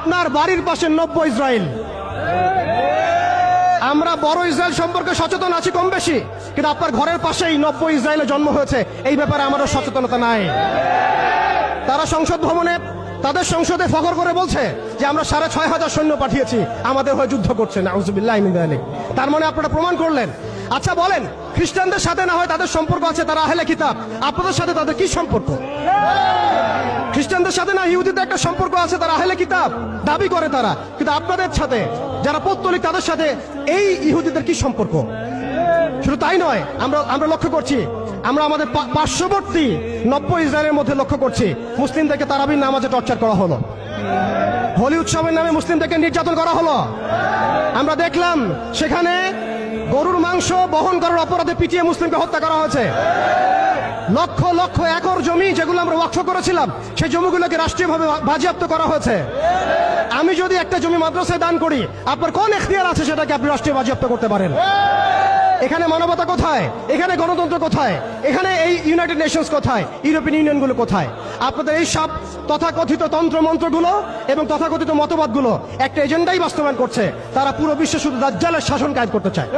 আপনার বাড়ির পাশে নব্য ইসরায়েল। আমরা বড় ইসরায়েল সম্পর্কে সচেতন আছি কম বেশি, কিন্তু আপনার ঘরের পাশেই নব্য ইসরায়েলের জন্ম হয়েছে, এই ব্যাপারে আমাদের সচেতনতা নাই। তারা সংসদ ভবনে তাদের সংসদে ফখর করে বলছে যে আমরা 6,500 সৈন্য পাঠিয়েছি, আমাদের হয়ে যুদ্ধ করছে। নাউজুবিল্লাহি মিন যালিক। তার মানে আপনারা প্রমাণ করলেন। আচ্ছা বলেন, খ্রিস্টানদের সাথে না হয় তাদের সম্পর্ক আছে, তারা আহলে কিতাব, আপনাদের সাথে তাদের কি সম্পর্ক? খ্রিস্টানদের সাথে না ইহুদিদের একটা সম্পর্ক আছে, তারা আহলে কিতাব দাবি করে তারা, কিন্তু আপনাদের সাথে যারা পৌত্তলিক তাদের সাথে এই ইহুদিদের কি সম্পর্ক? শুধু তাই নয়, আমরা লক্ষ্য করছি, আমরা আমাদের পার্শ্ববর্তী নব্য ইসরায়েলের মধ্যে লক্ষ্য করছি মুসলিমদেরকে তারাবির নামাজে টর্চার করা হলো, হোলি উৎসবের নামে মুসলিমদেরকে নির্যাতন করা হলো। আমরা দেখলাম সেখানে গরুর মাংস বহন করার অপরাধে পিটিয়ে মুসলিমকে হত্যা করা হয়েছে। লক্ষ লক্ষ একর জমি যেগুলো আমরা ওয়াকফ করেছিলাম, সেই জমিগুলোকে রাষ্ট্রীয়ভাবে বাজেয়াপ্ত করা হয়েছে। আমি যদি একটা জমি মাদ্রাসায় দান করি, আপনার কোন এখতিয়ার আছে সেটাকে আপনি রাষ্ট্রীয় বাজেয়াপ্ত করতে পারেন? এখানে মানবতা কোথায়? এখানে গণতন্ত্র কোথায়? এখানে এই ইউনাইটেড নেশনস কোথায়? ইউরোপিয়ান ইউনিয়নগুলো কোথায়? আপনাদের এই সব তথাকথিত তন্ত্রমন্ত্রগুলো এবং তথাকথিত মতবাদগুলো একটা এজেন্ডাই বাস্তবায়ন করছে, তারা পুরো বিশ্বে শুধু দাজ্জালের শাসন কায়েম করতে চায়।